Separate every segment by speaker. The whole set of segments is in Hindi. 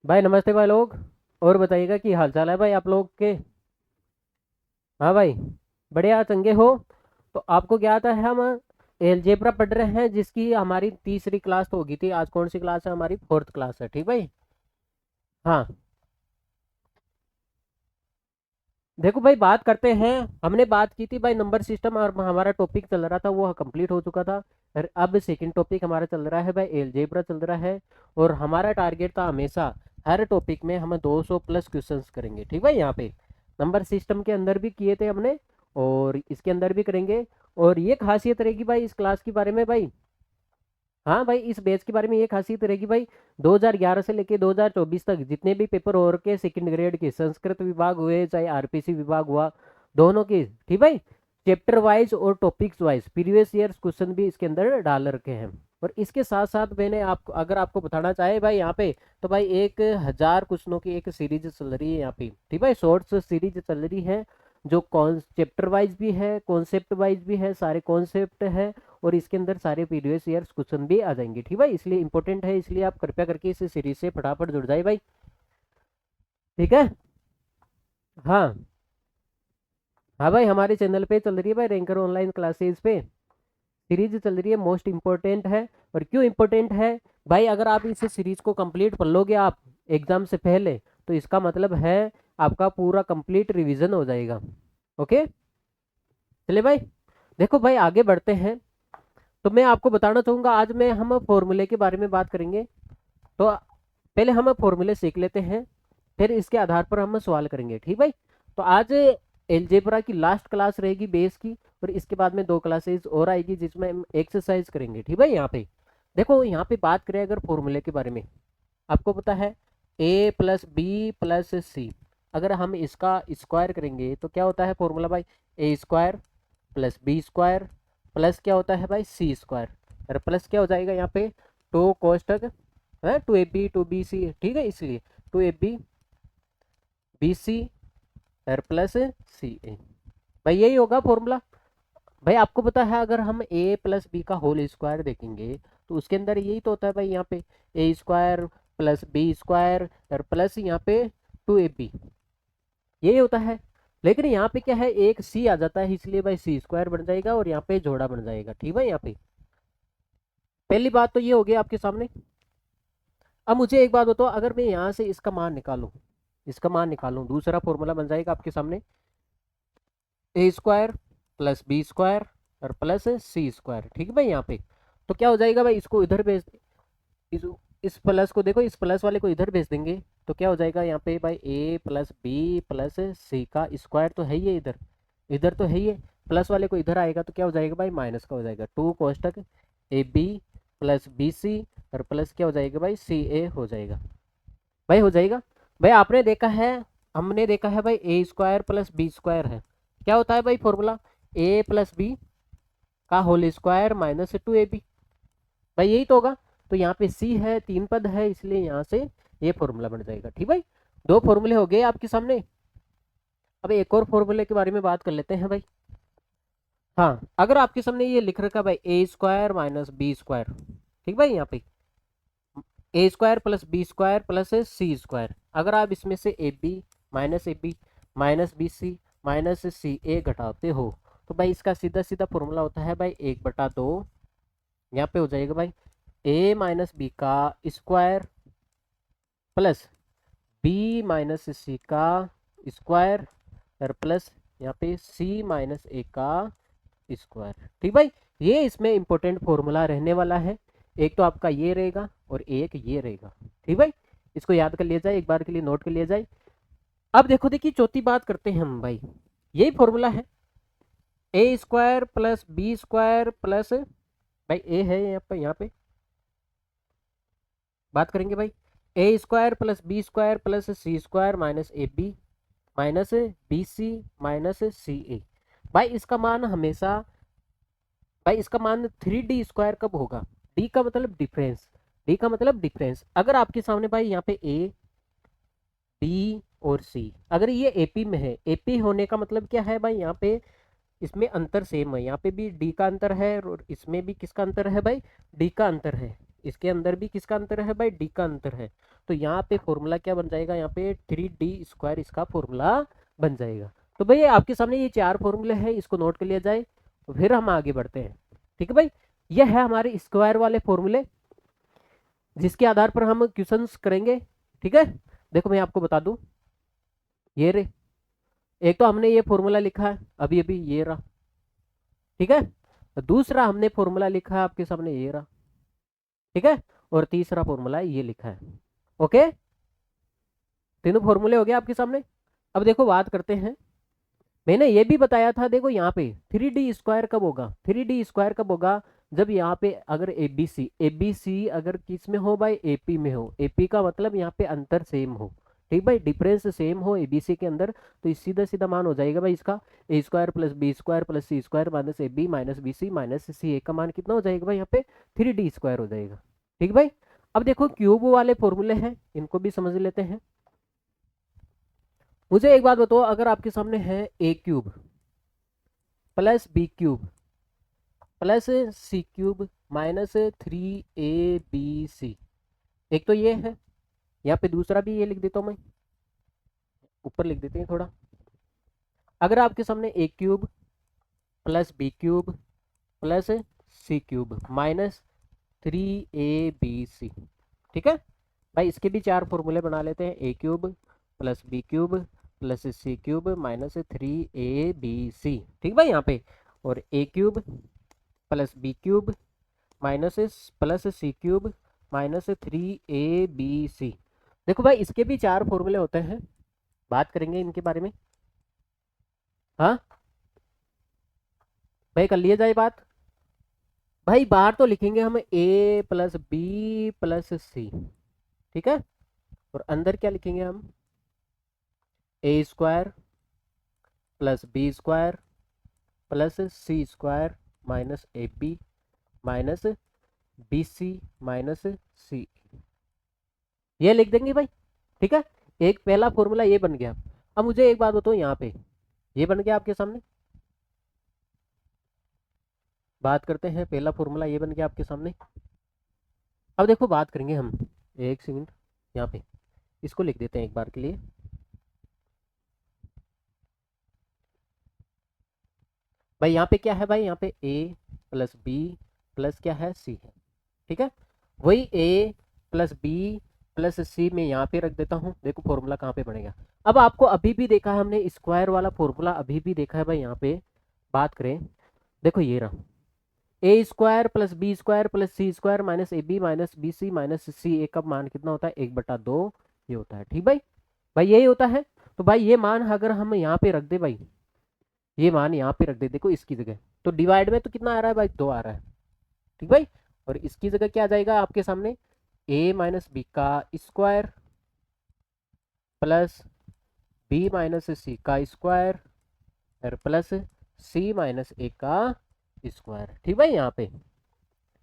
Speaker 1: भाई नमस्ते भाई लोग। और बताइएगा कि हाल चाल है भाई आप लोग के। हाँ भाई, बढ़िया चंगे हो। तो आपको क्या आता है, हम एलजेब्रा पढ़ रहे हैं जिसकी हमारी तीसरी क्लास तो होगी थी। आज कौन सी क्लास है? हमारी फोर्थ क्लास है, ठीक भाई। हाँ, देखो भाई, बात करते हैं। हमने बात की थी भाई नंबर सिस्टम, और हमारा टॉपिक चल रहा था वो कंप्लीट हो चुका था। और अब सेकंड टॉपिक हमारा चल रहा है भाई, एलजेब्रा चल रहा है। और हमारा टारगेट था हमेशा हर टॉपिक में हम 200 प्लस क्वेश्चंस करेंगे, ठीक भाई। यहाँ पे नंबर सिस्टम के अंदर भी किए थे हमने, और इसके अंदर भी करेंगे। और ये खासियत रहेगी भाई इस क्लास के बारे में भाई। हाँ भाई, इस बैच के बारे में ये खासियत रहेगी भाई, 2011 से लेके 2024 तक जितने भी पेपर और के सेकंड ग्रेड के संस्कृत विभाग हुए चाहे आरपीसी विभाग हुआ, दोनों के, ठीक भाई, चैप्टर वाइज और topics wise previous year question भी इसके अंदर डाल रखे हैं। और इसके साथ साथ मैंने आपको, अगर आपको बताना चाहे भाई यहाँ पे, तो भाई 1000 क्वेश्चनों की एक सीरीज चल रही है यहाँ पे, ठीक भाई, शॉर्ट्स सीरीज चल रही है। जो कौन चैप्टर वाइज भी है, कॉन्सेप्ट वाइज भी है, सारे कॉन्सेप्ट है। और इसके अंदर सारे प्रीवियस ईयर्स क्वेश्चन भी आ जाएंगे, ठीक भाई। इसलिए इंपॉर्टेंट है, इसलिए आप कृपया करके इस सीरीज से फटाफट जुड़ जाए भाई, ठीक है। हाँ, हाँ भाई, हमारे चैनल पे चल रही है भाई रैंकर ऑनलाइन क्लासेस पे सीरीज चल रही है, मोस्ट इम्पोर्टेंट है। और क्यों इम्पोर्टेंट है भाई? अगर आप इस सीरीज को कंप्लीट कर लोगे आप एग्जाम से पहले, तो इसका मतलब है आपका पूरा कंप्लीट रिवीजन हो जाएगा। ओके, चलिए भाई, देखो भाई आगे बढ़ते हैं। तो मैं आपको बताना चाहूंगा, आज में हम फॉर्मूले के बारे में बात करेंगे। तो पहले हम फॉर्मूले सीख लेते हैं, फिर इसके आधार पर हम सवाल करेंगे, ठीक भाई। तो आज एलजेब्रा की लास्ट क्लास रहेगी बेस की, और इसके बाद में 2 क्लासेस और आएगी जिसमें हम एक्सरसाइज करेंगे, ठीक भाई। यहाँ पे देखो, यहाँ पे बात करें अगर फॉर्मूले के बारे में, आपको पता है a+b+c, अगर हम इसका स्क्वायर करेंगे तो क्या होता है फॉर्मूला भाई? a² + b² प्लस क्या होता है भाई? c²। और प्लस क्या हो जाएगा यहाँ पे? 2 कोष्टक है, 2ab 2bc, ठीक है, इसलिए 2ab bc और प्लस ca। भाई यही होगा फॉर्मूला। भाई आपको पता है, अगर हम a+b का होल स्क्वायर देखेंगे तो उसके अंदर यही तो होता है भाई, यहाँ पे a² + b² और प्लस यहाँ पे 2ab, यही होता है। लेकिन यहाँ पे क्या है, एक c आ जाता है, इसलिए भाई c² बन जाएगा और यहाँ पे जोड़ा बन जाएगा, ठीक है। यहाँ पे पहली बात तो ये हो गई आपके सामने। अब मुझे एक बात बताओ, अगर मैं यहाँ से इसका मान निकालूं, इसका मान निकालूं, दूसरा फॉर्मूला बन जाएगा आपके सामने, a² + b² और प्लस c², ठीक है भाई। यहाँ पे तो क्या हो जाएगा भाई, इसको इधर भेज, इस इस प्लस को देखो, इस प्लस वाले को इधर भेज देंगे तो क्या हो जाएगा यहाँ पे भाई, a+b+c का स्क्वायर तो है ही है, इधर इधर तो है ही है। प्लस वाले को इधर आएगा तो क्या हो जाएगा भाई? माइनस का हो जाएगा। 2 कोष्टक ab+bc और प्लस क्या हो जाएगा भाई? ca हो जाएगा भाई, हो जाएगा। भाई आपने देखा है, हमने देखा है भाई, a² + b² है, क्या होता है भाई फॉर्मूला? a+b का होल स्क्वायर माइनस 2ab, भाई यही तो होगा। तो यहाँ पे c है, 3 पद है, इसलिए यहाँ से ये फॉर्मूला बन जाएगा, ठीक भाई। 2 फॉर्मूले हो गए आपके सामने। अब एक और फॉर्मूले के बारे में बात कर लेते हैं भाई। हाँ, अगर आपके सामने ये लिख रखा है भाई a² - b², ठीक भाई, यहाँ पे a² + b² + c², अगर आप इसमें से ab - bc - घटाते हो तो भाई इसका सीधा सीधा फॉर्मूला होता है भाई 1/2, यहाँ पे हो जाएगा भाई a - b का स्क्वायर प्लस b - c का स्क्वायर और प्लस यहाँ पे c - a का स्क्वायर, ठीक भाई। ये इसमें इंपॉर्टेंट फॉर्मूला रहने वाला है। एक तो आपका ये रहेगा और एक ये रहेगा, ठीक भाई। इसको याद कर लिया जाए, एक बार के लिए नोट कर लिया जाए। अब देखो, देखिए चौथी बात करते हैं हम भाई, यही फॉर्मूला है, a² + b² प्लस, भाई ए है यहाँ पे बात करेंगे भाई, a² + b² plus c² minus ab minus bc minus ca। भाई इसका मान हमेशा, भाई इसका मान 3d² कब होगा? d का मतलब डिफरेंस, d का मतलब डिफरेंस। अगर आपके सामने भाई यहाँ पे a b और c, अगर ये AP में है, AP होने का मतलब क्या है भाई? यहाँ पे इसमें अंतर सेम है, यहाँ पे भी d का अंतर है और इसमें भी किसका अंतर है भाई? d का अंतर है। इसके अंदर भी किसका अंतर है भाई, डी का अंतर है। तो यहाँ पे फॉर्मूला क्या बन जाएगा, यहाँ पे 3d² इसका फॉर्मूला बन जाएगा। तो भाई आपके सामने ये 4 फॉर्मूले हैं, इसको नोट कर लिया जाए, फिर हम आगे बढ़ते हैं। ठीक है भाई, ये है हमारे स्क्वायर वाले फॉर्मूले जिसके आधार पर हम क्वेश्चंस करेंगे। ठीक है, देखो मैं आपको बता दूं, ये रे, एक तो हमने ये फॉर्मूला लिखा है अभी अभी, ये रहा। ठीक है, दूसरा हमने फॉर्मूला लिखा है आपके सामने, ये रहा। ठीक है, और तीसरा फॉर्मूला ये लिखा है। ओके, तीनों फॉर्मूले हो गए आपके सामने। अब देखो बात करते हैं, मैंने ये भी बताया था, देखो यहाँ पे 3d² कब होगा, 3d² कब होगा, जब यहाँ पे अगर एबीसी अगर किस में हो भाई, एपी में हो। एपी का मतलब यहाँ पे अंतर सेम हो। ठीक भाई, डिफरेंस सेम हो एबीसी के अंदर, तो इस सीधा सीधा मान हो जाएगा भाई इसका a² + b² + c² - ab - bc - ca का मान कितना हो जाएगा भाई, यहाँ पे 3d² हो जाएगा। ठीक भाई, अब देखो क्यूब वाले फॉर्मूले हैं, इनको भी समझ लेते हैं। मुझे एक बात बताओ, अगर आपके सामने है a³ + b³ + c³ - 3abc, एक तो ये है, यहाँ पे दूसरा भी ये लिख देता हूँ मैं, ऊपर लिख देते हैं थोड़ा। अगर आपके सामने a³ + b³ + c³ - 3abc, ठीक है भाई, इसके भी 4 फॉर्मूले बना लेते हैं, a³ + b³ + c³ - 3abc। ठीक भाई, यहाँ पे और a³ + b³ + c³ - 3abc। देखो भाई, इसके भी 4 फॉर्मूले होते हैं, बात करेंगे इनके बारे में। हाँ भाई, कर लिए जाए बात। भाई बाहर तो लिखेंगे हम a + b + c, ठीक है, और अंदर क्या लिखेंगे हम, a² + b² + c² - ab - bc - c, ये लिख देंगे भाई। ठीक है, एक पहला फॉर्मूला ये बन गया। अब मुझे एक बात बताओ, यहाँ पे ये बन गया आपके सामने, बात करते हैं, पहला फॉर्मूला ये बन गया आपके सामने। अब देखो बात करेंगे हम, एक सेकंड, यहाँ पे इसको लिख देते हैं एक बार के लिए। भाई यहाँ पे क्या है भाई, यहाँ पे a + b + क्या है, c है। ठीक है, वही a + b + c में यहाँ पे रख देता हूँ। देखो फॉर्मूला कहाँ पे बनेगा। अब आपको अभी भी देखा है हमने, स्क्वायर वाला फॉर्मूला अभी भी देखा है भाई। यहाँ पे बात करें, देखो ये रहा, a² + b² + c² - ab - bc - ca का मान कितना होता है, 1/2 ये होता है। ठीक भाई, भाई यही होता है। तो भाई ये मान अगर हम यहाँ पे रख दे भाई, ये मान यहाँ पे रख दे, देखो इसकी जगह, तो डिवाइड में तो कितना आ रहा है भाई, 2 आ रहा है। ठीक भाई, और इसकी जगह क्या आ जाएगा आपके सामने, a - b का स्क्वायर प्लस b - c का स्क्वायर और प्लस c - a का स्क्वायर। ठीक भाई, यहाँ पे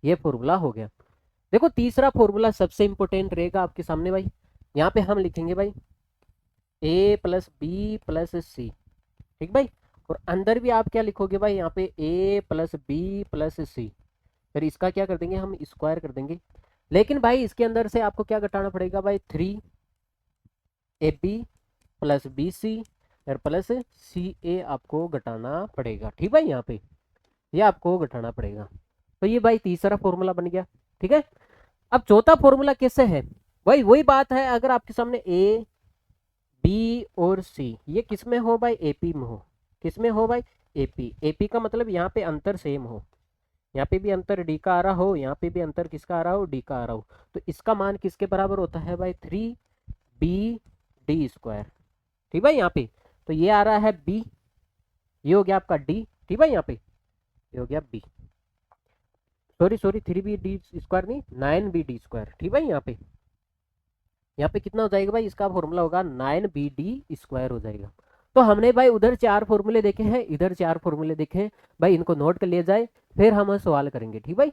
Speaker 1: ये फॉर्मूला हो गया। देखो तीसरा फॉर्मूला सबसे इंपॉर्टेंट रहेगा आपके सामने भाई। यहाँ पे हम लिखेंगे भाई a + b + c, ठीक भाई, और अंदर भी आप क्या लिखोगे भाई, यहाँ पे a + b + c, फिर इसका क्या कर देंगे हम, स्क्वायर कर देंगे। लेकिन भाई इसके अंदर से आपको क्या घटाना पड़ेगा भाई, 3ab + bc और प्लस ca आपको घटाना पड़ेगा। ठीक भाई, यहाँ पे ये आपको घटाना पड़ेगा। तो ये भाई तीसरा फॉर्मूला बन गया। ठीक है, अब चौथा फॉर्मूला कैसे है भाई, वही बात है, अगर आपके सामने a b और c ये किस में हो भाई, ap में हो। किस में हो भाई, ap का मतलब यहाँ पे अंतर सेम हो, यहाँ पे भी अंतर d का आ रहा हो, यहाँ पे भी अंतर किसका आ रहा हो, d का आ रहा हो, तो इसका मान किसके बराबर होता है भाई, 3bd²। ठीक भाई, यहाँ पे तो ये आ रहा है b, ये हो गया आपका d। ठीक भाई, यहाँ पे ये हो गया b, सॉरी 3bd² नहीं, 9bd²। ठीक भाई, यहाँ पे कितना हो जाएगा भाई, इसका फॉर्मूला होगा 9bd² हो जाएगा। तो हमने भाई उधर 4 फॉर्मूले देखे हैं, इधर 4 फॉर्मूले देखे हैं भाई, इनको नोट कर लिया जाए, फिर हम सवाल करेंगे। ठीक भाई,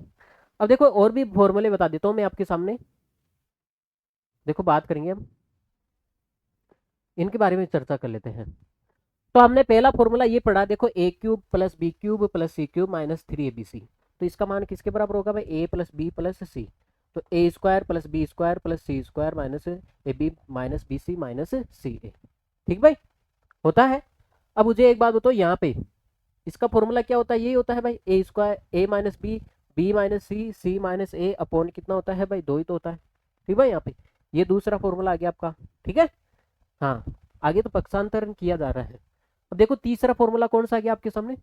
Speaker 1: अब देखो और भी फॉर्मूले बता देता हूँ मैं आपके सामने, देखो बात करेंगे हम इनके बारे में, चर्चा कर लेते हैं। तो हमने पहला फॉर्मूला ये पढ़ा, देखो a³ + b³ + c³ - 3abc, तो इसका मान किसके बराबर होगा भाई, a + b + c। तो A square plus B square plus C square minus A B minus B C minus C A. ठीक भाई, होता है। अब मुझे एक बात बताओ, यहाँ पे इसका फॉर्मूला क्या होता है? यही होता है भाई, ए स्क्वायर ए माइनस बी, बी माइनस सी, सी माइनस ए अपॉन कितना होता है भाई? 2 ही तो होता है। ठीक भाई, यहाँ पे ये दूसरा फॉर्मूला आ गया आपका। ठीक है, हाँ, आगे तो पक्षांतरण किया जा रहा है। अब देखो तीसरा फॉर्मूला कौन सा आ गया आपके सामने,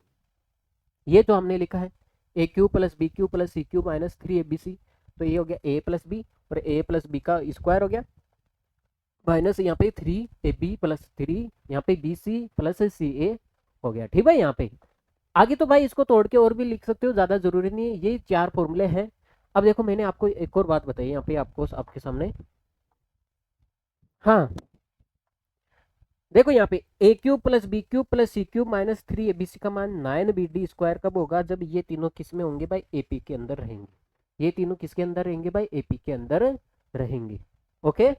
Speaker 1: ये जो हमने लिखा है A cube plus B cube plus C cube minus 3 ABC। तो ये हो गया ए प्लस बी और ए प्लस बी का स्क्वायर हो गया माइनस यहाँ पे 3AB प्लस 3 यहाँ पे BC प्लस CA हो गया। ठीक है, यहाँ पे आगे तो भाई इसको तोड़ के और भी लिख सकते हो, ज़्यादा जरूरी नहीं है, ये 4 फॉर्मूले हैं। अब देखो मैंने आपको एक और बात बताई यहाँ पे आपको आपके सामने, हाँ देखो यहाँ पे A cube plus B cube plus C cube minus 3ABC का मान 9BD स्क्वायर कब होगा? जब ये तीनों किस में होंगे भाई? AP के अंदर रहेंगे। ये तीनों किसके अंदर रहेंगे भाई? AP के अंदर रहेंगे। ओके,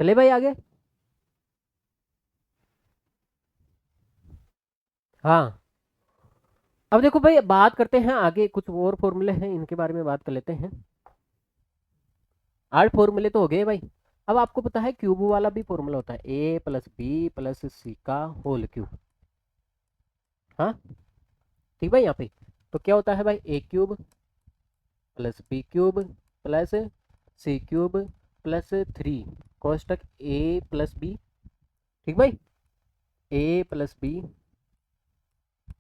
Speaker 1: चले भाई आगे। हाँ, अब देखो भाई बात करते हैं आगे, कुछ और फॉर्मूले हैं इनके बारे में बात कर लेते हैं। 8 फॉर्मूले तो हो गए भाई। अब आपको पता है क्यूब वाला भी फॉर्मूला होता है, A plus B plus C का होल क्यूब। हाँ ठीक भाई, यहाँ पे तो क्या होता है भाई? A cube plus B cube plus C cube plus 3 कोष्टक ए प्लस बी। ठीक भाई, A plus B,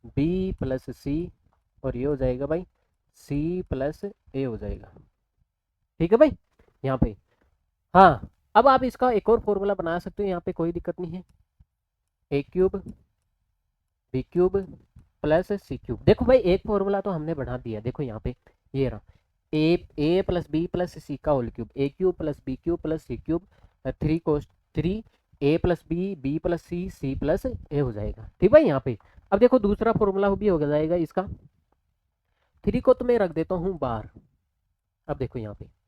Speaker 1: B plus C, और ये हो जाएगा भाई सी प्लस ए हो जाएगा। ठीक है भाई, यहाँ पे हाँ। अब आप इसका एक और फॉर्मूला बना सकते हो, यहाँ पे कोई दिक्कत नहीं है। ए cube B cube plus C cube. देखो भाई एक फॉर्मूला तो हमने बढ़ा दिया, देखो यहाँ पे ये रहा, A plus B plus C का whole cube, A cube plus B cube plus C cube 3 कोस 3 A plus B B plus C C plus A हो जाएगा। ठीक भाई, यहाँ पे अब देखो दूसरा फॉर्मूला भी हो जाएगा इसका। 3 को तो मैं रख देता हूँ बाहर। अब देखो यहाँ पे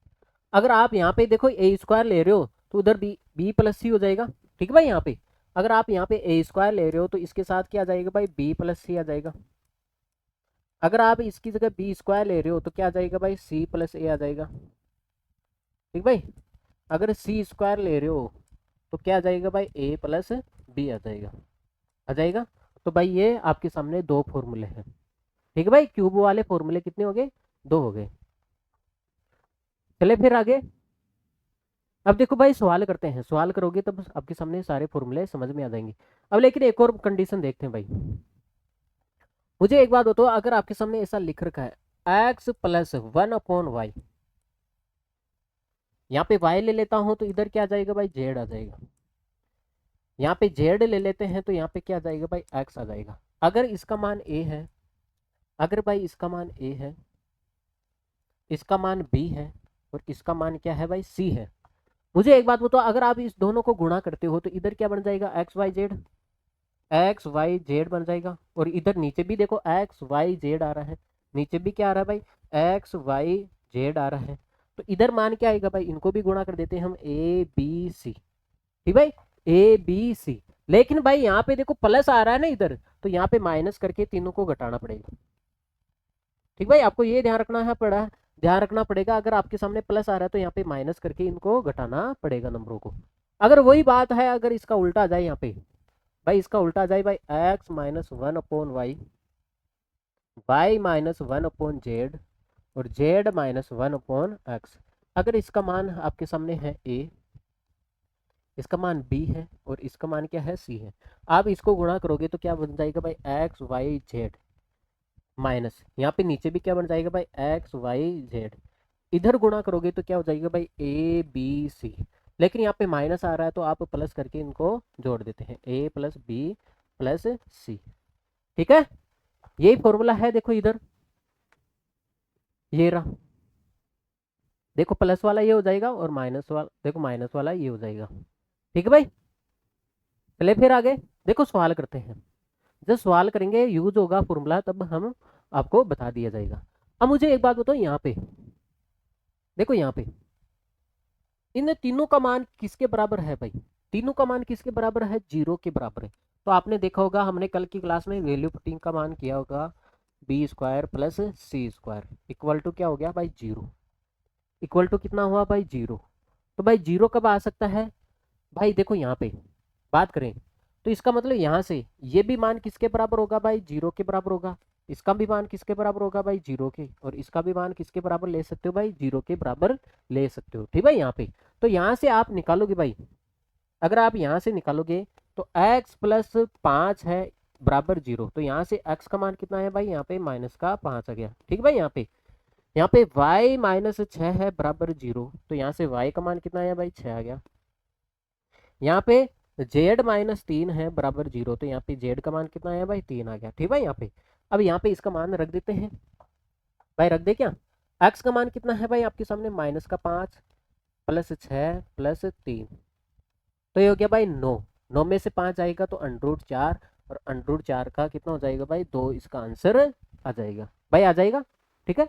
Speaker 1: अगर आप यहाँ पे देखो ए स्क्वायर ले रहे हो तो उधर बी प्लस सी हो जाएगा। ठीक है भाई, यहाँ पे अगर आप यहाँ पे ए स्क्वायर ले रहे हो तो इसके साथ क्या आ जाएगा भाई? बी प्लस सी आ जाएगा। अगर आप इसकी जगह बी स्क्वायर ले रहे हो तो क्या आ जाएगा भाई? सी प्लस ए आ जाएगा। ठीक भाई, अगर सी स्क्वायर ले रहे हो तो क्या आ जाएगा भाई? ए प्लस बी आ जाएगा, आ जाएगा। तो भाई ये आपके सामने 2 फॉर्मूले हैं। ठीक है भाई, क्यूब वाले फॉर्मूले कितने हो गए? 2 हो गए। चले फिर आगे। अब देखो भाई सवाल करते हैं, सवाल करोगे तब आपके सामने सारे फॉर्मूले समझ में आ जाएंगे। अब लेकिन एक और कंडीशन देखते हैं भाई। मुझे एक बात बताओ, अगर आपके सामने ऐसा लिख रखा है एक्स प्लस 1/y, यहाँ पे y ले लेता हूं तो इधर क्या आ जाएगा भाई? z आ जाएगा। यहाँ पे z ले लेते हैं तो यहाँ पे क्या आ जाएगा भाई? x आ जाएगा। अगर इसका मान a है, अगर भाई इसका मान a है, इसका मान b है, और इसका मान क्या है भाई? c है। मुझे एक बात बताओ, अगर आप इस दोनों को गुणा करते हो तो इधर क्या बन जाएगा? X Y Z, X Y Z बन जाएगा। और इधर नीचे भी देखो एक्स वाई जेड आ रहा है, नीचे भी क्या आ रहा है भाई? एक्स वाई जेड आ रहा है। तो इधर मान क्या आएगा भाई? इनको भी गुणा कर देते हैं हम, ए बी सी। ठीक भाई, ए बी सी। लेकिन भाई यहाँ पे देखो प्लस आ रहा है ना इधर, तो यहाँ पे माइनस करके तीनों को घटाना पड़ेगा। ठीक भाई, आपको ये ध्यान रखना पड़ेगा, अगर आपके सामने प्लस आ रहा है तो यहाँ पे माइनस करके इनको घटाना पड़ेगा नंबरों को। अगर वही बात है, अगर इसका उल्टा आ जाए यहाँ पे भाई, इसका उल्टा आ जाए भाई x minus 1/y, Y minus 1/z, और z माइनस 1/x। अगर इसका मान आपके सामने है a, इसका मान b है, और इसका मान क्या है? c है। आप इसको गुणा करोगे तो क्या बन जाएगा भाई? एक्स वाई जेड माइनस, यहाँ पे नीचे भी क्या बन जाएगा भाई? X Y Z. इधर गुणा करोगे तो क्या हो जाएगा भाई? A B C. लेकिन यहाँ पे माइनस आ रहा है तो आप प्लस करके इनको जोड़ देते हैं, ए प्लस बी प्लस सी। ठीक है, यही फॉर्मूला है। देखो इधर ये रहा, देखो प्लस वाला ये हो जाएगा, और माइनस वाला देखो माइनस वाला ये हो जाएगा। ठीक है भाई, चले फिर आगे। देखो सवाल करते हैं, जब सवाल करेंगे यूज होगा फॉर्मूला तब हम आपको बता दिया जाएगा। अब मुझे एक बात बताओ, यहाँ पे देखो, यहाँ पे इन तीनों का मान किसके बराबर है भाई? तीनों का मान किसके बराबर है? 0 के बराबर है। तो आपने देखा होगा, हमने कल की क्लास में वैल्यू पुटिंग का मान किया होगा, B square plus C square equal to क्या हो गया भाई? 0। इक्वल टू कितना हुआ भाई 0। तो भाई 0 कब आ सकता है भाई, देखो यहाँ पे बात करें तो इसका मतलब यहाँ से ये भी मान किसके बराबर होगा भाई, 0 के बराबर होगा। इसका भी मान किसके बराबर होगा भाई, 0 के। और इसका भी मान किसके बराबर ले सकते हो भाई, 0 के बराबर ले सकते हो। ठीक है यहाँ पे तो यहाँ से आप निकालोगे भाई, अगर आप यहाँ से निकालोगे तो x प्लस 5 है बराबर 0। तो यहाँ से x का मान कितना है भाई, यहाँ पे माइनस का 5 आ गया। ठीक भाई, यहाँ पे y माइनस 6 है बराबर 0। तो यहाँ से y का मान कितना है भाई, 6 आ गया। यहाँ पे z माइनस 3 है बराबर 0। तो यहाँ पे z का मान कितना है भाई, 3 आ गया। ठीक भाई अब यहाँ पे इसका मान रख देते हैं भाई, रख दे क्या। x का मान कितना है भाई आपके सामने, माइनस का 5 प्लस 6 प्लस 3। तो ये हो गया भाई 9। 9 में से 5 आएगा तो अंडरूट 4, और अंडरूट 4 का कितना हो जाएगा भाई, 2। इसका आंसर आ जाएगा भाई, आ जाएगा। ठीक है,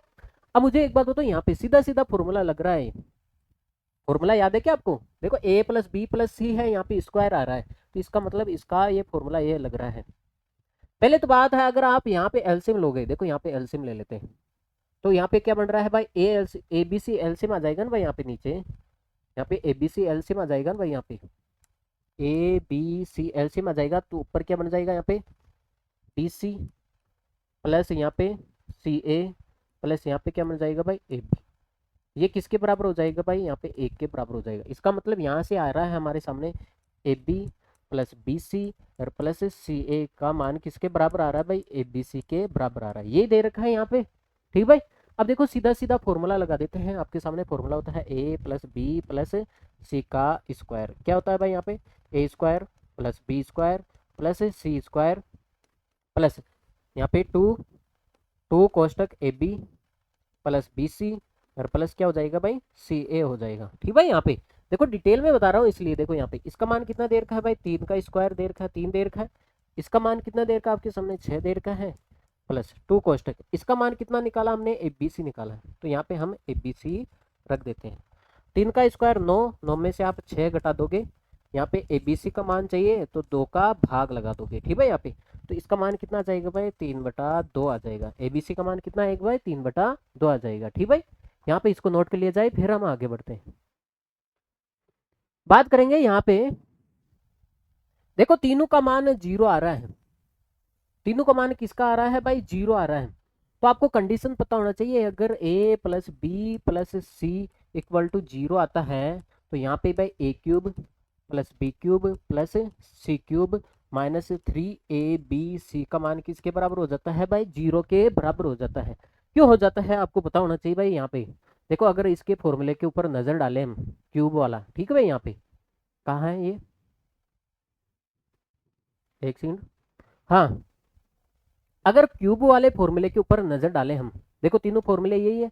Speaker 1: अब मुझे एक बात बताओ, यहाँ पे सीधा सीधा फॉर्मूला लग रहा है। फॉर्मूला याद है क्या आपको, देखो a प्लस बी प्लस सी है, यहाँ पे स्क्वायर आ रहा है। तो इसका मतलब इसका ये फॉर्मूला ये लग रहा है। पहले तो बात है, अगर आप यहाँ पे एलसीएम लोगे, देखो यहाँ पे एलसीएम ले लेते हैं। तो यहाँ पे क्या बन रहा है भाई, ए बी सी एलसीएम आ जाएगा ना भाई, यहाँ पे नीचे यहाँ पे ए बी सी एलसीएम आ जाएगा ना भाई, यहाँ पे ए बी सी एलसीएम आ जाएगा। तो ऊपर क्या बन जाएगा, यहाँ पे बी सी प्लस यहाँ पे सी ए प्लस यहाँ पे क्या बन जाएगा भाई, ए बी। ये किसके बराबर हो जाएगा भाई, यहाँ पे 1 के बराबर हो जाएगा। इसका मतलब यहाँ से आ रहा है हमारे सामने A B plus B C और प्लस सी ए का मान किसके बराबर आ रहा है भाई, ए बी सी के बराबर आ रहा है। ये दे रखा है यहाँ पे। ठीक भाई, अब देखो सीधा सीधा फॉर्मूला लगा देते हैं। आपके सामने फॉर्मूला होता है A plus B plus C का स्क्वायर। क्या होता है भाई, यहाँ पे A square plus B square plus C square plus यहाँ पे टू कोष्टक A B plus B C और प्लस क्या हो जाएगा भाई, सी ए हो जाएगा। ठीक भाई, यहाँ पे देखो डिटेल में बता रहा हूँ इसलिए। देखो यहाँ पे इसका मान कितना देर का है भाई, 3 का स्क्वायर देर का है, 3 देर का है। इसका मान कितना देर का आपके सामने, 6 देर का है प्लस 2 कोष्टक। इसका मान कितना निकाला हमने, ए बी सी निकाला है। तो यहाँ पे हम ए बी सी रख देते हैं। 3 का स्क्वायर 9, 9 में से आप 6 घटा दोगे, यहाँ पे ए बी सी का मान चाहिए तो 2 का भाग लगा दोगे। ठीक है यहाँ पे, तो इसका मान कितना आ जाएगा भाई, 3/2 आ जाएगा। ए बी सी का मान कितना आएगा भाई, 3/2 आ जाएगा। ठीक भाई, यहाँ पे इसको नोट कर लिया जाए, फिर हम आगे बढ़ते हैं। बात करेंगे यहाँ पे, देखो तीनों का मान 0 आ रहा है। तीनों का मान किसका आ रहा है भाई, 0 आ रहा है। तो आपको कंडीशन पता होना चाहिए, अगर A plus B plus C equal to 0 आता है तो यहाँ पे भाई A cube plus B cube plus C cube minus 3ab का मान किसके बराबर हो जाता है भाई, 0 के बराबर हो जाता है। क्यों हो जाता है आपको पता होना चाहिए भाई। यहाँ पे देखो, अगर इसके फॉर्मूले के ऊपर नजर डालें हम, क्यूब वाला, ठीक है भाई, यहाँ पे कहाँ है ये, एक सेकंड। हाँ, अगर क्यूब वाले फॉर्मूले के ऊपर नजर डालें हम, देखो तीनों फॉर्मूले यही है।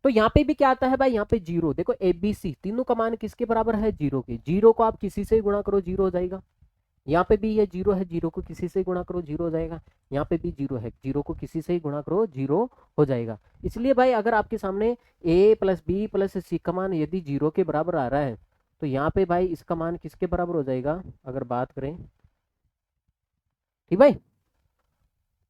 Speaker 1: तो यहाँ पे भी क्या आता है भाई, यहाँ पे 0। देखो ए बी सी तीनों का मान किसके बराबर है, 0 के। 0 को आप किसी से गुणा करो 0 हो जाएगा। यहाँ पे भी ये 0 है, 0 को किसी से गुणा करो 0 हो जाएगा। यहाँ पे भी 0 है, 0 को किसी से ही गुणा करो 0 हो जाएगा। इसलिए भाई अगर आपके सामने A plus B plus C का मान यदि 0 के बराबर आ रहा है तो यहाँ पे भाई इसका मान किसके बराबर हो जाएगा, अगर बात करें। ठीक भाई,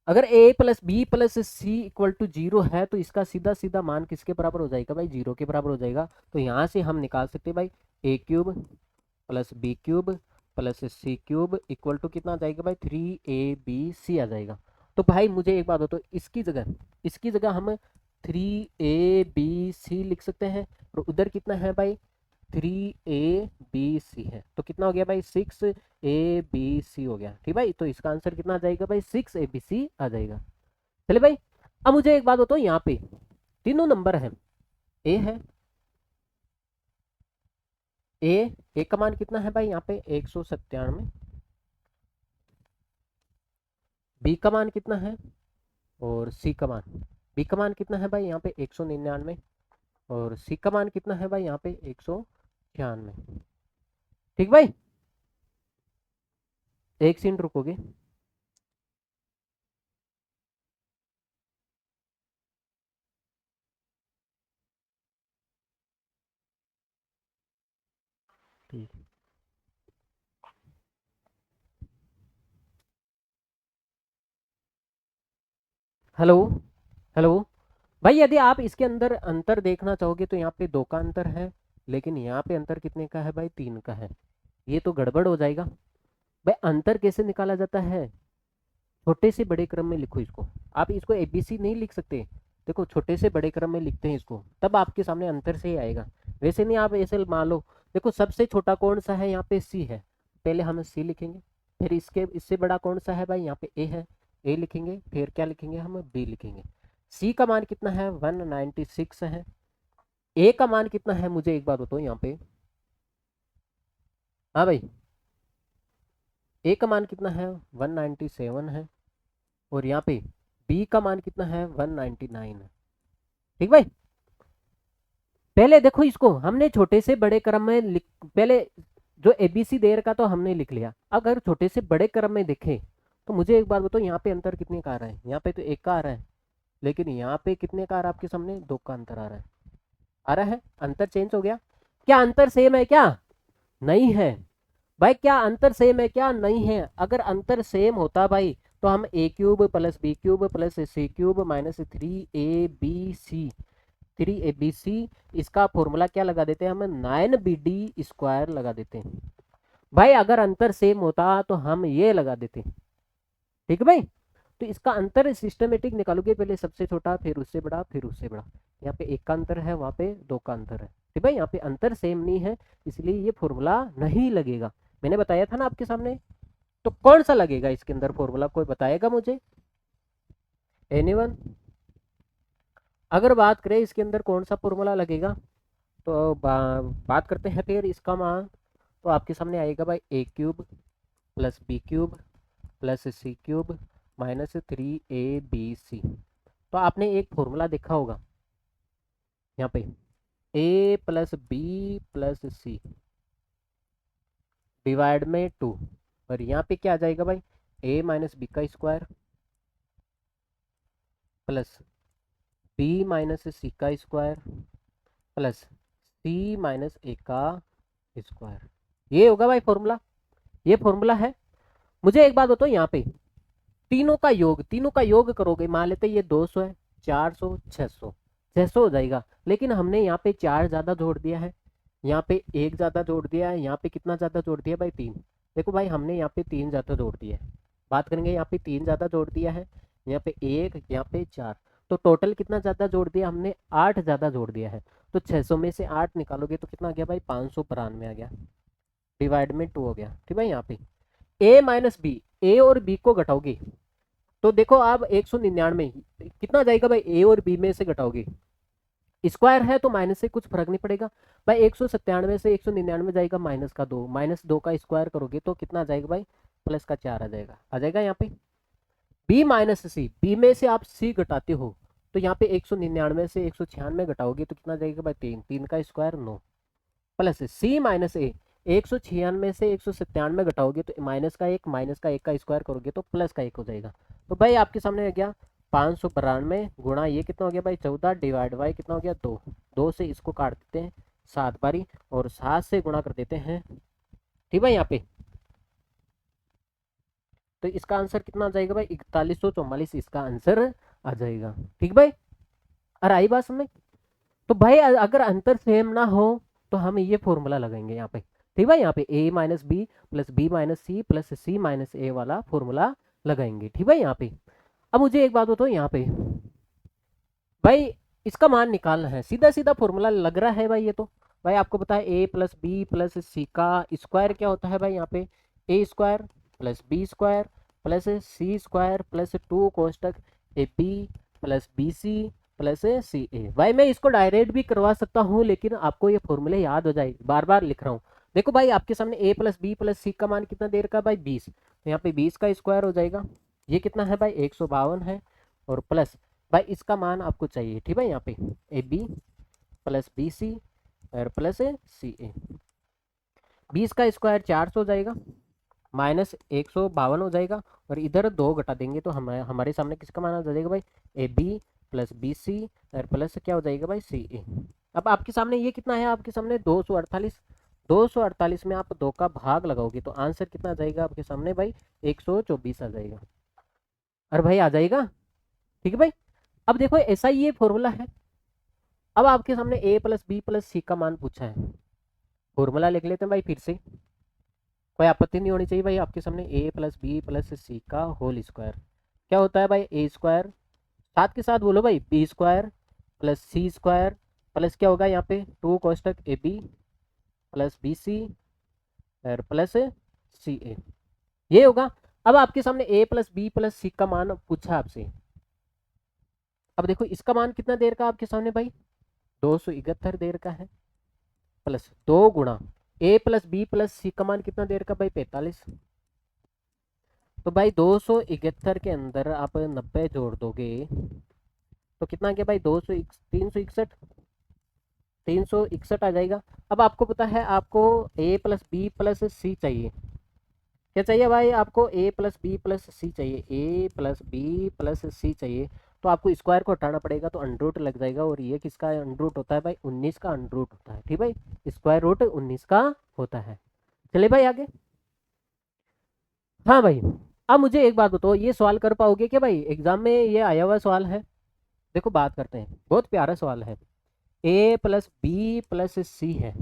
Speaker 1: अगर A plus B plus C equal to 0 है तो इसका सीधा सीधा मान किसके बराबर हो जाएगा भाई, 0 के बराबर हो जाएगा। तो यहाँ से हम निकाल सकते हैं भाई, A cube plus B cube plus C cube equal to कितना आ जाएगा भाई, 3ab आ जाएगा। तो भाई मुझे एक बात हो, तो इसकी जगह हम 3ab लिख सकते हैं। और उधर कितना है भाई, 3ab है। तो कितना हो गया भाई, 6ab हो गया। ठीक भाई, तो इसका आंसर कितना आ जाएगा भाई, 6ab आ जाएगा। चले भाई, अब मुझे एक बात बताओ, यहाँ पे तीनों नंबर है, ए है, ए का मान कितना है भाई, यहाँ पे 197। बी का मान कितना है, और सी का मान, बी का मान कितना है भाई यहाँ पे 199, और सी का मान कितना है भाई यहाँ पे 196। ठीक भाई, एक सेकंड रुकोगे। ठीक, हेलो, हेलो। भाई यदि आप इसके अंदर अंतर देखना चाहोगे तो यहाँ पे 2 का अंतर है, लेकिन यहाँ पे अंतर कितने का है भाई, 3 का है। ये तो गड़बड़ हो जाएगा। भाई अंतर कैसे निकाला जाता है, छोटे से बड़े क्रम में लिखो इसको। आप इसको एबीसी नहीं लिख सकते, देखो छोटे से बड़े क्रम में लिखते हैं इसको, तब आपके सामने अंतर से ही आएगा। वैसे नहीं आप ऐसे मान लो, देखो सबसे छोटा कौन सा है, यहाँ पे सी है, पहले हम सी लिखेंगे। फिर इसके इससे बड़ा कौन सा है भाई, यहाँ पे ए है, ए लिखेंगे। फिर क्या लिखेंगे, हम बी लिखेंगे। सी का मान कितना है, 196 है। ए का मान कितना है, मुझे एक बात बताओ यहाँ पे। हाँ भाई, ए का मान कितना है, 197 है। और यहाँ पे बी का मान कितना है, 199 है। ठीक भाई, पहले देखो इसको हमने छोटे से बड़े क्रम में लिख, पहले जो एबीसी दे रखा तो हमने लिख लिया। अगर छोटे से बड़े क्रम में देखें तो मुझे एक बात बताओ, यहाँ पे अंतर कितने का आ रहा है, यहाँ पे तो 1 का आ रहा है, लेकिन यहाँ पे कितने का आ रहा है आपके सामने, 2 का अंतर आ रहा है। आ रहा है, अंतर चेंज हो गया। क्या अंतर सेम है क्या, नहीं है। भाई क्या अंतर सेम है क्या, नहीं है। अगर अंतर सेम होता भाई तो हम A cube plus B cube plus C cube minus 3 A B C इसका फॉर्मूला क्या लगा देते हैं हम, 9 BD² लगा देते हैं। भाई अगर अंतर सेम होता तो हम ये लगा देते। ठीक है भाई, तो इसका अंतर सिस्टमेटिक निकालोगे, पहले सबसे छोटा फिर उससे बड़ा फिर उससे बड़ा। यहाँ पे 1 का अंतर है, वहाँ पे 2 का अंतर है। ठीक भाई, यहाँ पे अंतर सेम नहीं है, इसलिए ये फॉर्मूला नहीं लगेगा। मैंने बताया था ना आपके सामने। तो कौन सा लगेगा इसके अंदर फॉर्मूला, कोई बताएगा मुझे, एनीवन? अगर बात करें इसके अंदर कौन सा फॉर्मूला लगेगा, तो बात करते हैं फिर इसका मान। तो आपके सामने आएगा भाई A cube plus B cube plus C cube minus 3 AB C। तो आपने एक फॉर्मूला देखा होगा यहाँ पे, A plus B plus C divide में 2, और यहाँ पे क्या आ जाएगा भाई, ए माइनस बी का स्क्वायर प्लस बी माइनस सी का स्क्वायर प्लस सी माइनस ए का स्क्वायर। ये होगा भाई फॉर्मूला, ये फॉर्मूला है। मुझे एक बात बताओ, यहाँ पे तीनों का योग करोगे, मान लेते ये 200 है, 400, 600, 600 हो जाएगा। लेकिन हमने यहाँ पे 4 ज़्यादा जोड़ दिया है, यहाँ पे 1 ज़्यादा जोड़ दिया है, यहाँ पे कितना ज़्यादा जोड़ दिया भाई, 3। देखो भाई हमने यहाँ पे 3 ज़्यादा जोड़ दिया है, बात करेंगे यहाँ पे 3 ज़्यादा जोड़ दिया है, यहाँ पे 1, यहाँ पे 4। तो टोटल कितना ज़्यादा जोड़ दिया हमने, 8 ज़्यादा जोड़ दिया है। तो 600 में से 8 निकालोगे तो कितना आ गया भाई, 592 आ गया, डिवाइड में 2 हो गया। ठीक है, यहाँ पे ए माइनस बी, ए और बी को घटाओगे तो देखो आप 199 कितना जाएगा भाई, ए और बी में से घटाओगे, स्क्वायर है तो माइनस से कुछ फर्क नहीं पड़ेगा भाई। 197 से 199 जाएगा -2, -2 का स्क्वायर करोगे तो कितना आ जाएगा भाई, +4 आ जाएगा, आ जाएगा यहाँ पे। बी माइनस सी, बी में से आप सी घटाते हो तो यहाँ पे 199 से 196 घटाओगे तो कितना जाएगा भाई, 3, 3 का स्क्वायर 9, प्लस सी माइनस ए, 196 से 197 घटाओगे तो माइनस का 1, माइनस का 1 का स्क्वायर करोगे तो प्लस का 1 हो जाएगा। तो भाई आपके सामने आ गया 592 गुणा ये कितना हो गया भाई, 14, डिवाइड बाई कितना हो गया, 2। 2 से इसको काट देते हैं 7 बारी, और 7 से गुणा कर देते हैं। ठीक है यहाँ पे, तो इसका आंसर कितना आ जाएगा भाई, 4144 इसका आंसर आ जाएगा। ठीक भाई, अरे आई बात समझ। तो भाई अगर अंतर सेम ना हो तो हम ये फॉर्मूला लगाएंगे यहाँ पे। ठीक है, यहाँ पे A minus B plus B minus C plus C minus A वाला फॉर्मूला लगाएंगे। ठीक है यहाँ पे। अब मुझे एक बात बताओ, यहाँ पे भाई इसका मान निकालना है, सीधा सीधा फॉर्मूला लग रहा है भाई। ये तो भाई आपको पता है A plus B plus C का स्क्वायर क्या होता है भाई, यहाँ पे A square plus B square plus C square plus 2 कोष्टक A B plus B C plus C A. भाई मैं इसको डायरेक्ट भी करवा सकता हूँ, लेकिन आपको ये फॉर्मूले याद हो जाए, बार बार लिख रहा हूँ। देखो भाई आपके सामने A plus B plus C का मान कितना दे रखा है भाई, 20। तो यहाँ पे 20 का स्क्वायर हो जाएगा, ये कितना है भाई, 152 है। और प्लस भाई इसका मान आपको चाहिए। ठीक है, यहाँ पे A B plus B C और प्लस सी ए। 20 का स्क्वायर 400 हो जाएगा, माइनस 152 हो जाएगा, और इधर 2 घटा देंगे तो हमारे सामने किसका मान आ जाएगा भाई, A B plus B C और प्लस क्या हो जाएगा भाई, सी ए। अब आपके सामने ये कितना है, आपके सामने 248। 248 में आप 2 का भाग लगाओगे तो आंसर कितना आ जाएगा आपके सामने भाई, 124 आ जाएगा। अरे भाई आ जाएगा। ठीक है भाई, अब देखो ऐसा ही ये फॉर्मूला है। अब आपके सामने A plus B plus C का मान पूछा है, फॉर्मूला लिख लेते हैं भाई फिर से, कोई आपत्ति नहीं होनी चाहिए भाई। आपके सामने A plus B plus C का होल स्क्वायर क्या होता है भाई, ए स्क्वायर, साथ के साथ बोलो भाई B square plus C square plus क्या होगा यहाँ पे 2 कोष्टक A B plus B C और प्लस सी ए, ये होगा। अब आपके सामने A plus B plus C का मान पूछा आपसे। अब देखो इसका मान कितना देर का आपके सामने भाई 271 देर का है, प्लस 2 गुणा ए प्लस बी प्लस सी का मान कितना देर का भाई 45। तो भाई 271 के अंदर आप 90 जोड़ दोगे तो कितना आ गया भाई 361 आ जाएगा। अब आपको पता है आपको ए प्लस बी प्लस सी चाहिए, क्या चाहिए भाई आपको ए प्लस बी प्लस सी चाहिए, ए प्लस बी प्लस सी चाहिए। तो आपको स्क्वायर को हटाना पड़ेगा तो अंडरूट लग जाएगा, और ये किसका अंडरूट होता है भाई 19 का अंडरूट होता है, ठीक भाई, स्क्वायर रूट 19 का होता है। चले भाई आगे। हाँ भाई, अब मुझे एक बात बताओ, ये सवाल कर पाओगे क्या भाई, एग्जाम में ये आया हुआ सवाल है। देखो बात करते हैं, बहुत प्यारा सवाल है। ए प्लस बी प्लस सी है,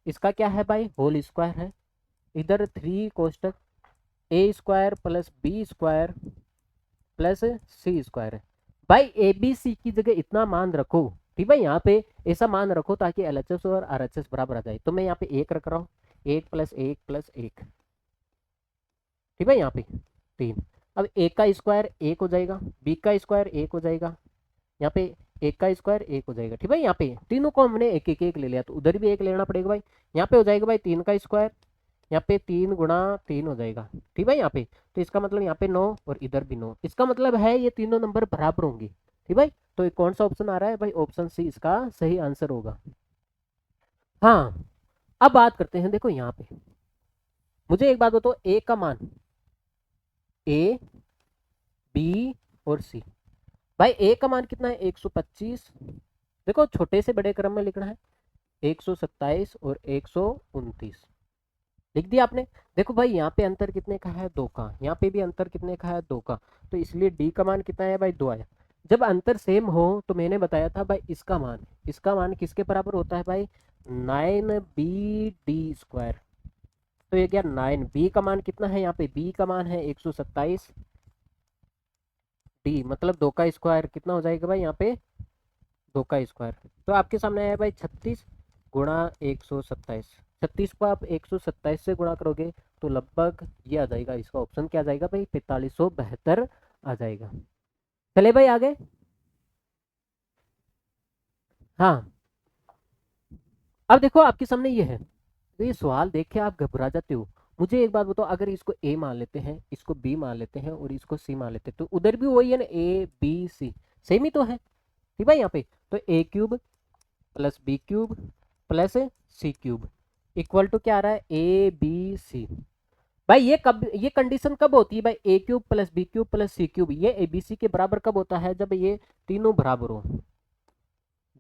Speaker 1: इसका क्या है भाई होल स्क्वायर है, इधर 3 कोष्टक A square plus B square plus C square है। भाई ए बी सी की जगह इतना मान रखो, ठीक भाई, यहाँ पे ऐसा मान रखो ताकि एलएचएस और आरएचएस बराबर आ जाए। तो मैं यहाँ पे 1 रख रहा हूँ, 1 प्लस 1 प्लस 1, ठीक है, यहाँ पे 3। अब ए का स्क्वायर 1 हो जाएगा, बी का स्क्वायर 1 हो जाएगा, यहाँ पे 1 का स्क्वायर 1 हो जाएगा, ठीक है। यहाँ पे तीनों को हमने एक एक एक ले लिया तो उधर भी 1 लेना पड़ेगा भाई। यहाँ पे हो जाएगा भाई 3 का स्क्वायर, यहाँ पे 3 गुणा 3 हो जाएगा, ठीक है यहाँ पे। तो इसका मतलब यहाँ पे 9 और इधर भी 9, इसका मतलब है ये तीनों नंबर बराबर होंगे, ठीक भाई। तो कौन सा ऑप्शन आ रहा है भाई, ऑप्शन सी इसका सही आंसर होगा। हाँ, अब बात करते हैं, देखो यहाँ पे मुझे एक बात बताओ, ए का मान, ए बी और सी, भाई ए का मान कितना है 125, देखो छोटे से बड़े क्रम में लिखना है, 127 और 129 लिख दिया आपने। देखो भाई यहाँ पे अंतर कितने का है 2 का, यहाँ पे भी अंतर कितने का है 2 का, तो इसलिए डी का मान कितना है भाई 2 आया। जब अंतर सेम हो तो मैंने बताया था भाई इसका मान किसके बराबर होता है भाई 9b d²। तो ये क्या 9b का मान कितना है, यहाँ पे b का मान है 127, डी मतलब 2 का स्क्वायर कितना हो जाएगा भाई यहाँ पे 2 का स्क्वायर। तो आपके सामने आया भाई 36 गुणा 127, 36 को आप 127 से गुणा करोगे तो लगभग ये आ जाएगा, इसका ऑप्शन क्या आ जाएगा भाई 4572 आ जाएगा। चले भाई आगे। हाँ, अब देखो आपके सामने ये है, तो ये सवाल देख के आप घबरा जाते हो। मुझे एक बात बताओ, अगर इसको ए मान लेते हैं, इसको बी मान लेते हैं और इसको सी मान लेते हैं तो उधर भी वही है ना, ए बी सी सेम ही तो है, ठीक है यहाँ पे। तो A cube plus B cube plus C cube equal to क्या आ रहा है ए बी सी। भाई ये कंडीशन कब होती है भाई, A cube plus B cube plus C cube ये ए बी सी के बराबर कब होता है, जब ये तीनों बराबर हो।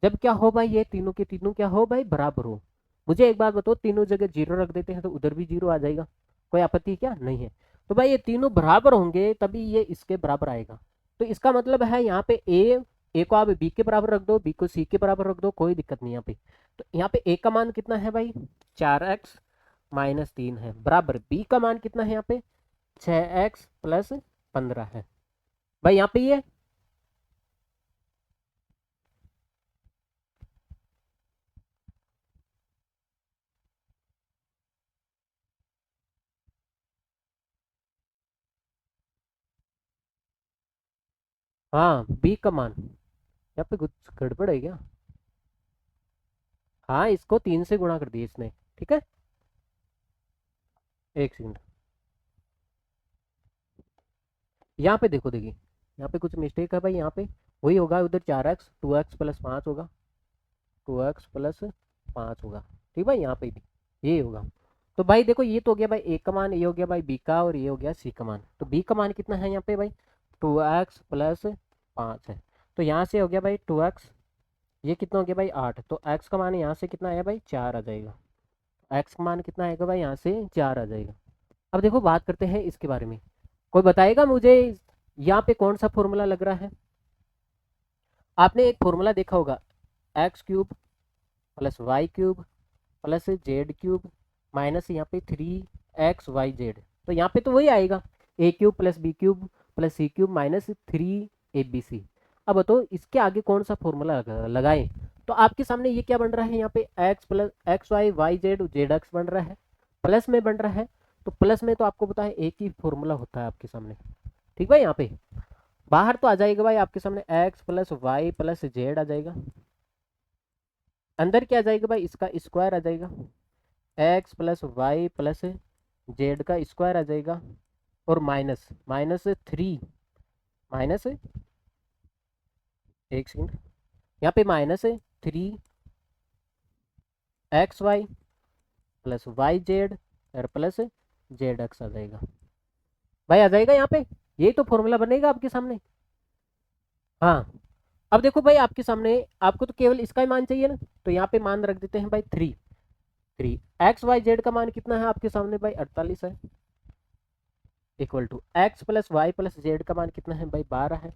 Speaker 1: जब क्या हो भाई, ये तीनों के तीनों क्या हो भाई बराबर हो। मुझे एक बात बताओ, तीनों जगह जीरो रख देते हैं तो उधर भी जीरो आ जाएगा, कोई आपत्ति क्या नहीं है। तो भाई ये तीनों बराबर होंगे तभी ये इसके बराबर आएगा। तो इसका मतलब है यहाँ पे ए को आप बी के बराबर रख दो, बी को सी के बराबर रख दो, कोई दिक्कत नहीं यहाँ पे। तो यहाँ पे ए का मान कितना है भाई 4x-3 है, बराबर बी का मान कितना है यहाँ पे 6x+15 है भाई यहाँ पे ये। हाँ बी का मान, यहाँ पे कुछ गड़बड़ है क्या, हाँ इसको 3 से गुणा कर दिया इसने, ठीक है। एक सेकंड, यहाँ पे देखो, देखिए यहाँ पे कुछ मिस्टेक है भाई, यहाँ पे वही होगा, उधर 4x 2x+5 होगा, 2x+5 होगा, ठीक भाई, यहाँ पे भी ये होगा। तो भाई देखो ये तो हो गया भाई ए का मान, ये हो गया भाई बी का, और ये हो गया सी का मान। तो बी का मान कितना है यहाँ पे भाई 2x+5 है, तो यहाँ से हो गया भाई 2x, ये कितना हो गया भाई 8, तो x का मान यहाँ से कितना आया भाई 4 आ जाएगा, x का मान कितना आएगा भाई यहाँ से 4 आ जाएगा। अब देखो बात करते हैं इसके बारे में, कोई बताएगा मुझे यहाँ पे कौन सा फॉर्मूला लग रहा है, आपने एक फॉर्मूला देखा होगा, X cube plus Y cube plus Z cube minus यहाँ पे 3xyz। तो यहाँ पे तो वही आएगा, A cube plus B cube plus C cube minus 3abc। अब बताओ इसके आगे कौन सा फॉर्मूला लगाएं। तो आपके सामने ये क्या बन रहा है, यहाँ पे X plus X Y Y Z Z X बन रहा है, प्लस में बन रहा है। तो प्लस में तो आपको पता है एक ही फॉर्मूला होता है आपके सामने, ठीक भाई। यहाँ पे बाहर तो आ जाएगा भाई आपके सामने X plus Y plus Z आ जाएगा, अंदर क्या आ जाएगा भाई, इसका स्क्वायर आ जाएगा, X plus Y plus Z का स्क्वायर आ जाएगा, और माइनस माइनस 3 माइनस, एक सेकेंड, यहाँ पे minus 3xy plus Y Z और प्लस जेड एक्स आ जाएगा भाई, आ जाएगा यहाँ पे। यही तो फॉर्मूला बनेगा आपके सामने। हाँ, अब देखो भाई आपके सामने, आपको तो केवल इसका ही मान चाहिए ना, तो यहाँ पे मान रख देते हैं भाई 3 एक्स वाई जेड का मान कितना है आपके सामने भाई, 48 है, equal to X plus Y plus Z का मान कितना है भाई, 12 है।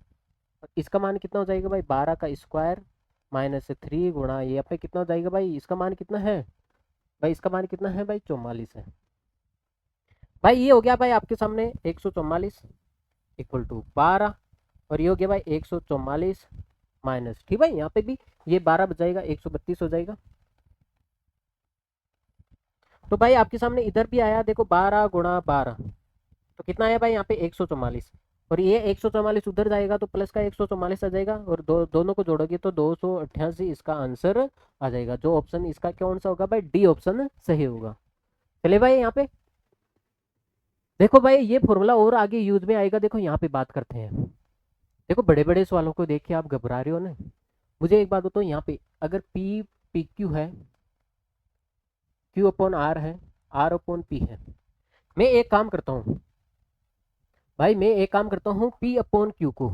Speaker 1: और इसका मान कितना हो जाएगा भाई, 12 का स्क्वायर माइनस 3 गुणा ये पे कितना हो जाएगा भाई, इसका मान कितना है भाई, इसका मान कितना है भाई, 44 है भाई। ये हो गया भाई आपके सामने 144 इक्वल टू 12, और ये हो गया भाई 144 माइनस, ठीक भाई। यहाँ पे भी ये 12 बचाएगा, 132 हो जाएगा। तो भाई आपके सामने इधर भी आया, देखो 12 गुणा 12, तो कितना आया भाई यहाँ पे 144, और ये 144 उधर जाएगा तो प्लस का 144 आ जाएगा, और दोनों को जोड़ोगे तो 288 इसका आंसर आ जाएगा। जो ऑप्शन इसका कौन सा होगा भाई, डी ऑप्शन सही होगा। चले भाई यहाँ पे देखो भाई, ये फॉर्मूला और आगे यूज में आएगा। देखो यहाँ पे बात करते हैं, देखो बड़े बड़े सवालों को देख के आप घबरा रहे हो ना। मुझे एक बात बताओ, यहाँ पे अगर पी पी क्यू है, क्यू अपॉन आर है, आर अपॉन पी है, मैं एक काम करता हूँ भाई, मैं एक काम करता हूँ, पी अपॉन क्यू को,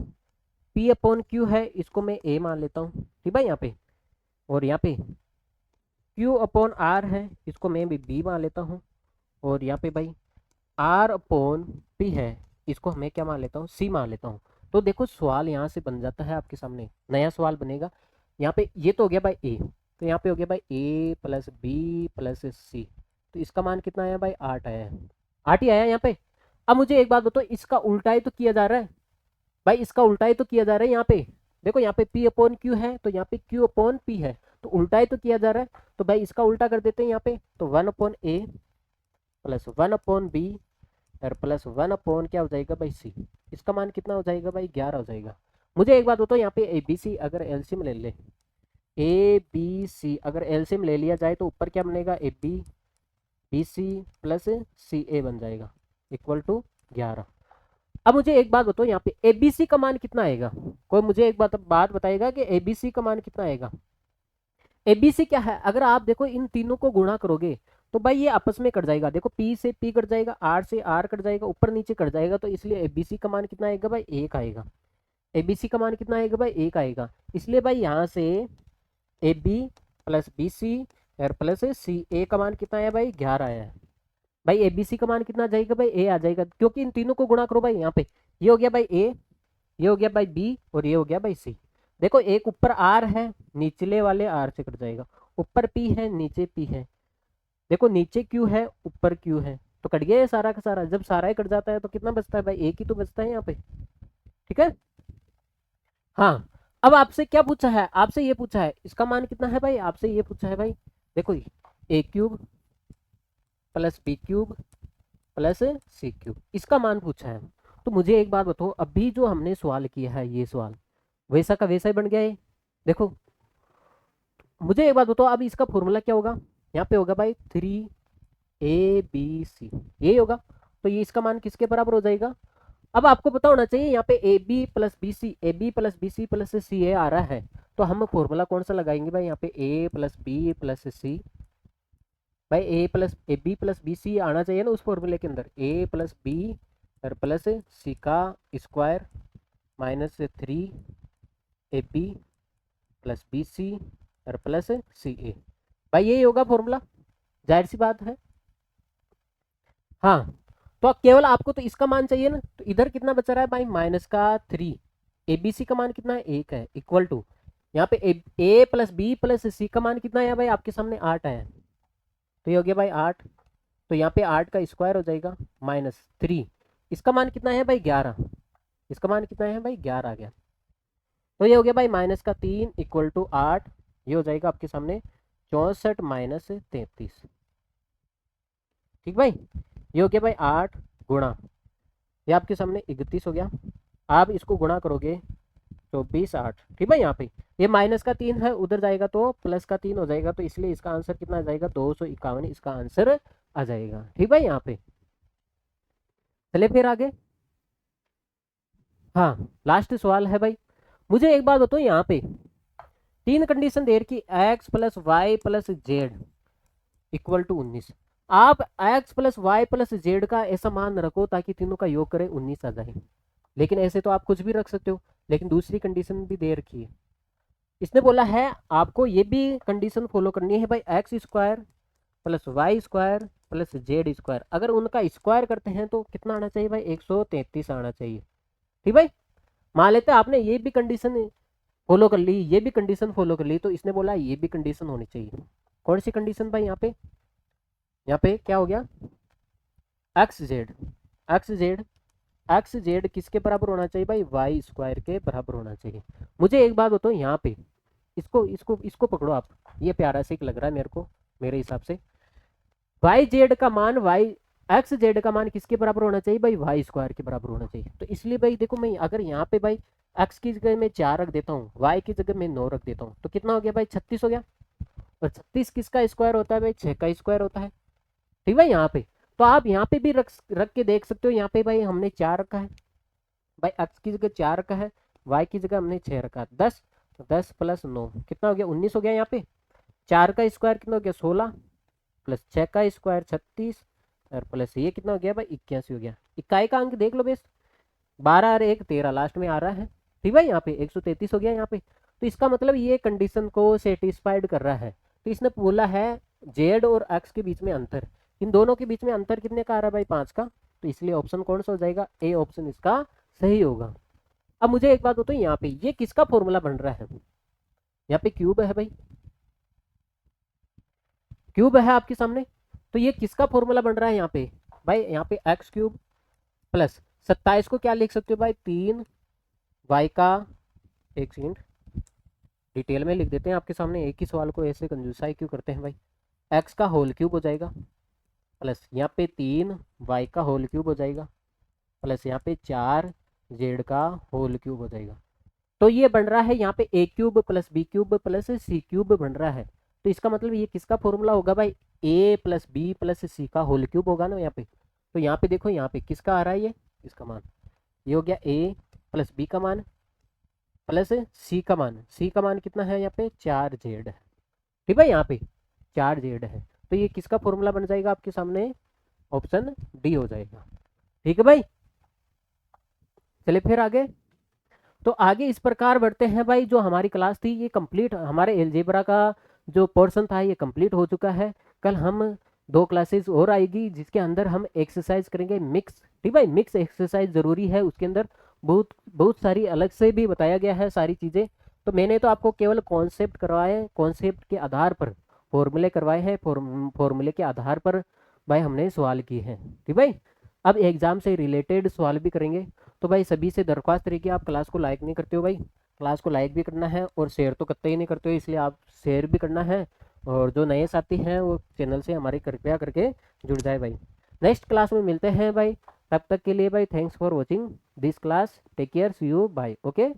Speaker 1: पी अपॉन क्यू है इसको मैं ए मान लेता हूँ, ठीक भाई यहाँ पे। और यहाँ पे क्यू अपॉन आर है इसको मैं भी बी मान लेता हूँ, और यहाँ पे भाई आर अपॉन पी है इसको मैं क्या मान लेता हूँ, सी मान लेता हूँ। तो देखो सवाल यहाँ से बन जाता है आपके सामने, नया सवाल बनेगा। यहाँ पे ये तो हो गया भाई ए, तो यहाँ पे हो गया भाई ए प्लस बी प्लस सी, तो इसका मान कितना आया भाई, 8 आया है, 8 ही आया यहाँ पे। अब मुझे एक बात बताओ, इसका उल्टा ही तो किया जा रहा है भाई, इसका उल्टा ही तो किया जा रहा है यहाँ पे। देखो यहाँ पे P अपॉन क्यू है, तो यहाँ पे Q अपॉन P है, तो उल्टा ही तो किया जा रहा है। तो भाई इसका उल्टा कर देते हैं यहाँ पे, तो 1 अपॉन ए प्लस 1 अपॉन बी और प्लस 1 अपॉन क्या हो जाएगा भाई सी। इसका मान कितना हो जाएगा भाई, 11 हो जाएगा। मुझे एक बात बताओ, यहाँ पे ए बी सी अगर एलसीएम ले ले, ए बी सी अगर एलसीएम ले लिया जाए तो ऊपर क्या बनेगा, A B B C plus C A बन जाएगा, इक्वल टू 11। अब मुझे एक बात बताओ, यहाँ पे एबीसी का मान कितना आएगा, कोई मुझे एक बात बताएगा कि एबीसी का मान कितना आएगा। एबीसी क्या है, अगर आप देखो इन तीनों को गुणा करोगे तो भाई ये आपस में कट जाएगा, देखो पी से पी कट जाएगा, आर से आर कट जाएगा, ऊपर नीचे कट जाएगा, तो इसलिए एबीसी का मान कितना आएगा भाई, 1 आएगा। एबीसी का मान कितना आएगा भाई, 1 आएगा। इसलिए भाई यहाँ से A B plus B C और प्लस सी ए का मान कितना आया भाई, 11 आया है भाई। एबीसी का मान कितना आ जाएगा भाई, ए आ जाएगा, क्योंकि इन तीनों को गुणा करो भाई। यहाँ पे ये हो गया भाई ए, ये हो गया भाई बी, और ये हो गया भाई सी। देखो एक ऊपर आर है, निचले वाले आर से कट जाएगा, ऊपर पी है नीचे पी है, देखो नीचे क्यू है ऊपर क्यू है, तो कट गया ये सारा का सारा। जब सारा ही कट जाता है तो कितना बचता है भाई, एक ही तो बचता है यहाँ पे, ठीक है। हाँ, अब आपसे क्या पूछा है, आपसे ये पूछा है इसका मान कितना है भाई, आपसे ये पूछा है भाई, देखो A cube plus B cube plus C cube, इसका मान पूछा है। तो मुझे एक बात बताओ, अभी जो हमने सवाल किया है ये सवाल वैसा का वैसा ही बन गया है। देखो मुझे एक बात बताओ, अब इसका फॉर्मूला क्या होगा, यहाँ पे होगा भाई 3abc, यही होगा। तो ये इसका मान किसके बराबर हो जाएगा। अब आपको पता होना चाहिए, यहाँ पे A B plus B C, A B plus B C plus C A आ रहा है, तो हम फॉर्मूला कौन सा लगाएंगे भाई, यहाँ पे A plus B plus C. भाई A plus A B plus B C आना चाहिए ना उस फॉर्मूले के अंदर, ए प्लस बी और प्लस सी का square minus 3ab plus B C और प्लस सी ए। भाई यही होगा फॉर्मूला, जाहिर सी बात है। हाँ, तो केवल आपको तो इसका मान चाहिए ना, तो इधर कितना बचा रहा है भाई, माइनस का 3, ए बी सी का मान कितना है 1 है, इक्वल टू यहाँ पे A plus B plus C का मान कितना है भाई आपके सामने 8 है, तो ये हो गया भाई 8। तो यहाँ पे 8 का स्क्वायर हो जाएगा -3, इसका मान कितना है भाई 11, इसका मान कितना है भाई 11 आ गया। तो ये हो गया भाई -3 इक्वल टू 8, ये हो जाएगा आपके सामने 64 - 33। ठीक भाई, ये हो गया भाई 8 गुणा, ये आपके सामने 31 हो गया। आप इसको गुणा करोगे 24 8, ठीक भाई। यहाँ पे ये -3 है, उधर जाएगा तो +3 हो जाएगा, तो इसलिए इसका आंसर कितना आ जाएगा 251, इसका आंसर आ जाएगा। ठीक भाई, यहाँ पे चले फिर आगे। हाँ, लास्ट सवाल है भाई, मुझे एक बात बताओ, यहाँ पे 3 कंडीशन दे रखी x + y + z = 19। आप x + y + z का ऐसा मान रखो ताकि तीनों का योग करें 19 आ जाए, लेकिन ऐसे तो आप कुछ भी रख सकते हो, लेकिन दूसरी कंडीशन भी दे रखी है। इसने बोला है आपको ये भी कंडीशन फॉलो करनी है भाई, x² + y² + z², अगर उनका स्क्वायर करते हैं तो कितना आना चाहिए भाई 133 आना चाहिए। ठीक भाई, मान लेते हैं आपने ये भी कंडीशन फॉलो कर ली, ये भी कंडीशन फॉलो कर ली, तो इसने बोला ये भी कंडीशन होनी चाहिए। कौन सी कंडीशन भाई, यहाँ पे क्या हो गया, एक्स जेड किसके बराबर होना चाहिए भाई, y² के बराबर होना चाहिए। मुझे एक बात बताओ, यहाँ पे इसको इसको इसको पकड़ो आप, ये प्यारा सा लग रहा है मेरे को, मेरे हिसाब से वाई जेड का मान एक्स जेड का मान किसके बराबर होना चाहिए भाई, y² के बराबर होना चाहिए। तो इसलिए भाई देखो, मैं अगर यहाँ पे भाई x की जगह मैं 4 रख देता हूँ, y की जगह मैं 9 रख देता हूँ, तो कितना हो गया भाई 36 हो गया। और 36 किसका स्क्वायर होता है भाई, 6 का स्क्वायर होता है। ठीक भाई, यहाँ पे तो आप यहाँ पे भी रख के देख सकते हो, यहाँ पे भाई हमने 4 रखा है भाई, x की जगह 4 रखा है, y की जगह हमने 6 रखा है। 10 10 + 9 कितना हो गया 19 हो गया। यहाँ पे 4 का स्क्वायर कितना हो गया 16, प्लस 6 का स्क्वायर 36, और प्लस ये कितना हो गया भाई 81 हो गया। इकाई का अंक देख लो बेस, 12 और 1 13 लास्ट में आ रहा है। ठीक भाई, यहाँ पे 133 हो गया यहाँ पे। तो इसका मतलब ये कंडीशन को सेटिस्फाइड कर रहा है। तो इसने बोला है जेड और एक्स के बीच में अंतर, इन दोनों के बीच में अंतर कितने का आ रहा है भाई 5 का, तो इसलिए ऑप्शन कौन सा हो जाएगा, ए ऑप्शन इसका सही होगा। अब मुझे एक बात बताओ, यहाँ पे ये किसका फॉर्मूला बन रहा है, यहाँ पे क्यूब है भाई, क्यूब है आपके सामने, तो ये किसका फॉर्मूला बन रहा है यहाँ पे भाई, यहाँ पे x³ + 27 को क्या लिख सकते हो भाई 3 y का, एक सेकंड डिटेल में लिख देते हैं आपके सामने, एक ही सवाल को ऐसे कंजूसाई क्यों करते हैं भाई। x का होल क्यूब हो जाएगा, प्लस यहाँ पे 3 y का होल क्यूब हो जाएगा, प्लस यहाँ पे 4 z का होल क्यूब हो जाएगा। तो ये बन रहा है यहाँ पे a³ + b³ + c³ बन रहा है। तो इसका मतलब ये किसका फॉर्मूला होगा भाई, a + b + c का होल क्यूब होगा ना यहाँ पे। तो यहाँ पे देखो, यहाँ पे किसका आ रहा है ये, इसका मान, ये हो गया a + b का मान प्लस c का मान, c का मान कितना है यहाँ पे 4z है। ठीक है, यहाँ पे 4z है, तो ये किसका फॉर्मूला बन जाएगा आपके सामने, ऑप्शन डी हो जाएगा। ठीक है भाई, चलिए फिर आगे। तो आगे इस प्रकार बढ़ते हैं भाई, जो हमारी क्लास थी ये कंप्लीट, हमारे एलजेब्रा का जो पोर्शन था ये कंप्लीट हो चुका है। कल हम 2 क्लासेस और आएगी जिसके अंदर हम एक्सरसाइज करेंगे मिक्स। ठीक भाई, मिक्स एक्सरसाइज ज़रूरी है, उसके अंदर बहुत बहुत सारी अलग से भी बताया गया है सारी चीज़ें। तो मैंने तो आपको केवल कॉन्सेप्ट करवाए, कॉन्सेप्ट के आधार पर फॉर्मूले करवाए हैं, फॉर्मूले के आधार पर भाई हमने सवाल किए हैं। ठीक भाई, अब एग्जाम से रिलेटेड सवाल भी करेंगे। तो भाई सभी से दरख्वास्त रही कि आप क्लास को लाइक नहीं करते हो भाई, क्लास को लाइक भी करना है, और शेयर तो कतई ही नहीं करते हो, इसलिए आप शेयर भी करना है। और जो नए साथी हैं वो चैनल से हमारे कृपया करके जुड़ जाए भाई। नेक्स्ट क्लास में मिलते हैं भाई, तब तक के लिए भाई thanks for watching this class, take care, see you, bye, okay.